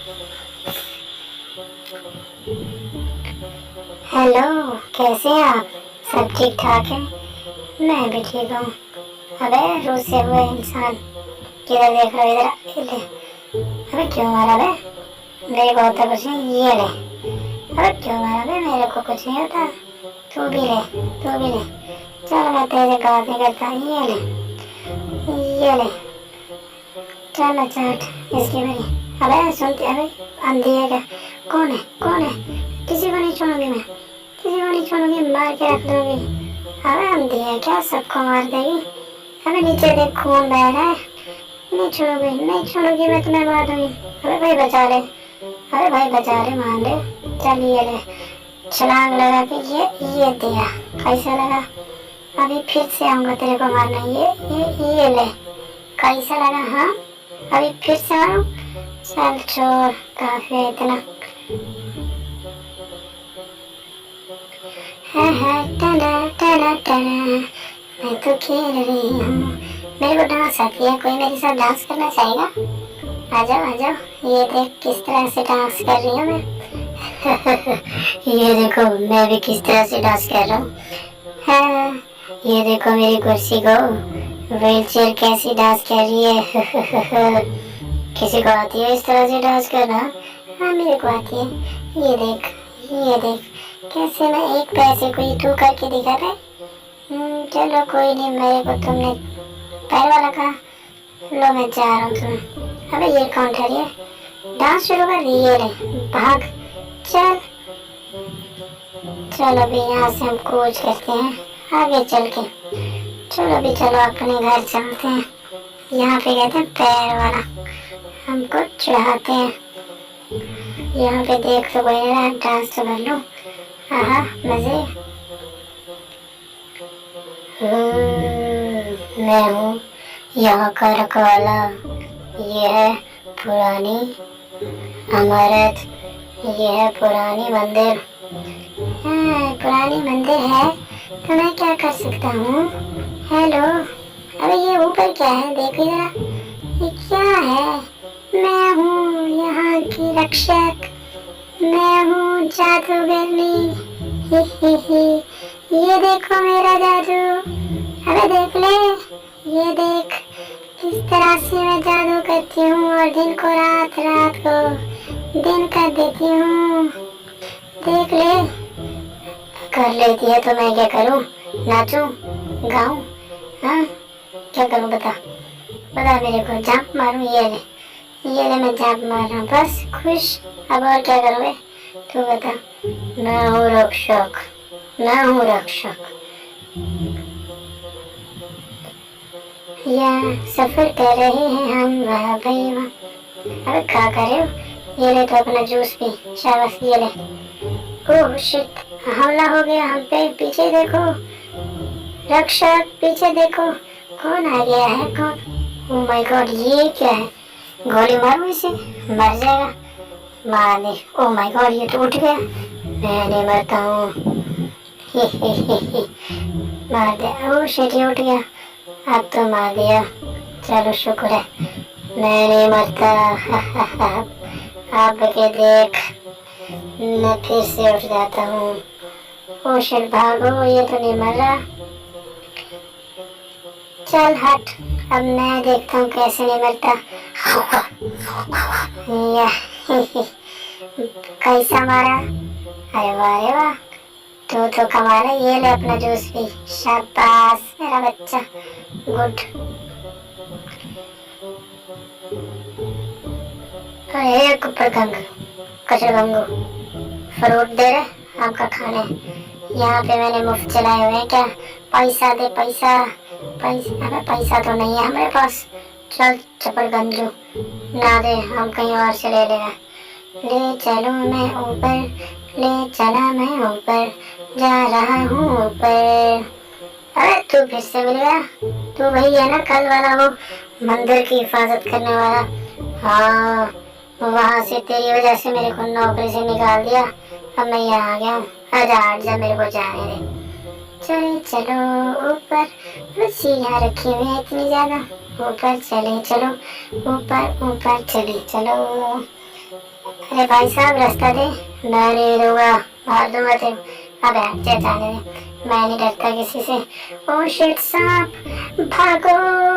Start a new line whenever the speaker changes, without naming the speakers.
Hello, कैसे हैं आप? सब ठीक ठाक है? मैं भी ठीक हूँ। अबे रूसे हुए इंसान, किधर देख रहे हो? इधर ले। अबे क्यों मारा बे? मेरे को होता कुछ नहीं, ये ले। अबे क्यों मारा बे? मेरे को कुछ नहीं होता। तू भी ले, तू भी ले। चल मैं तेरे बात नहीं करता, ये ले, ये ले। चल मैं चाट इसकी मेरी। अबे सुनती, अबे अंधी है क्या? कौन है, कौन है? किसी को नहीं छोड़ूंगी मैं, किसी को नहीं छोड़ूंगी, मार के रख दूंगी। अबे अंधी है क्या? सबको मार देगी। अबे नीचे देख, खून बह रहा है। नहीं छोड़ूंगी, नहीं छोड़ूंगी, मैं तुम्हें मार दूंगी। अबे भाई बचा ले, अरे भाई बचा ले, मान ले। चल ये ले, छलांग लगा के ये दिया। कैसा लगा? अभी फिर से आऊंगा तेरे को मारना। ये ले, कैसा लगा? हाँ, अभी फिर से मारूं? चल छोड़, काफी है इतना। टना टना टना, मैं तो खेल रही हूँ। मेरे को डांस आती है, कोई मेरे साथ डांस करना चाहेगा? आ जाओ आ जाओ, ये देख किस तरह से डांस कर रही हूँ मैं। ये देखो मैं भी किस तरह से डांस कर रहा हूँ। हाँ, ये देखो मेरी कुर्सी को, व्हील चेयर कैसी डांस कर रही है। किसी को आती है इस तरह से डांस करना? हाँ मेरे को आती है। ये देख, ये देख कैसे मैं एक पैर से कोई तू करके दिखा रहा है। चलो कोई नहीं, मेरे को तुमने पैर वाला कहा। लो मैं जा रहा हूँ तुम्हें। अबे ये कौन ठहरी है? डांस शुरू कर दी, ये ले, भाग। चल चलो अभी यहाँ से हम कूच करते हैं आगे चल के। चलो अभी चलो अपने घर चलते हैं। यहाँ पे कहते हैं पैर वाला, हमको चढ़ाते हैं। यहाँ पे देख तो कोई नहीं, डांस तो कर लो। हाँ मजे। मैं हूँ यहाँ का रखवाला। ये है पुरानी इमारत, ये है पुरानी मंदिर। हाँ पुरानी मंदिर है तो मैं क्या कर सकता हूँ? हेलो, अबे ये ऊपर क्या है? देखो जरा, ये क्या है? मैं हूँ यहाँ की रक्षक, मैं हूँ जादूगरनी। ही। ये देखो मेरा जादू। अबे देख ले, ये देख किस तरह से मैं जादू करती हूँ और दिन को रात, रात को दिन कर देती हूँ। देख ले। कर लेती है तो मैं क्या करूँ? नाचूं, गाऊं? हाँ क्या करूँ बता, बता मेरे को। जंप मारूं? ये ले मैं जंप मार रहा हूँ, बस खुश। अब और क्या करोगे तू बता। मैं हूँ रक्षक, मैं हूँ रक्षक। यहाँ सफर कर रहे हैं हम वाह भाई वाह। अरे क्या कर रहे हो? ये ले तो अपना जूस पी, शाबाश। ये ले। ओह शिट, हमला हो गया हम पे। पीछे देखो रक्षक, पीछे देखो कौन आ गया है, कौन? ओह माय गॉड, ये क्या है? गोली मारो इसे, मर जाएगा। मार दे। ओह माय गॉड, ये तो उठ गया। मैं नहीं मरता हूँ। मार दे। ओह शिट, ये उठ गया। अब तो मार दिया, चलो शुक्र है मैं नहीं मरता। अब के देख, मैं फिर से उठ जाता हूँ। ओ शिट, भागो, ये तो नहीं मर रहा। चल हट, अब मैं देखता हूँ कैसे नहीं मरता। कैसा मारा? अरे वाह रे वाह, तो कमाल है। ये ले अपना जूस पी, शाबाश मेरा बच्चा, गुड। अरे कुप्पड़गंग, कचड़गंगू, फ्रूट दे रहे आपका खाने। यहाँ पे मैंने मुफ्त चलाए हुए हैं क्या? पैसा दे, पैसा। अबे पैसा तो नहीं है हमारे पास। चल चपड़गंजू, ना दे, हम कहीं और से ले लेगा। ले चलो मैं ऊपर, ले चला मैं ऊपर, जा रहा हूँ ऊपर। अरे तू फिर से मिल गया? तू वही है ना कल वाला, वो मंदिर की हिफाजत करने वाला? हाँ, वहाँ से तेरी वजह से मेरे को नौकरी से निकाल दिया, अब मैं यहाँ आ गया हूँ। आजा आजा, मेरे को जाने दे। चले चलो ऊपर, सीढ़ियाँ रखी हुई है इतनी ज्यादा। ऊपर चले चलो, ऊपर ऊपर चले चलो। अरे भाई साहब रास्ता दे, मैं नहीं दूंगा, मार दूंगा तेरे। अबे हट जा, जाने दे, मैं नहीं डरता किसी से। ओ शिट सांप, भागो।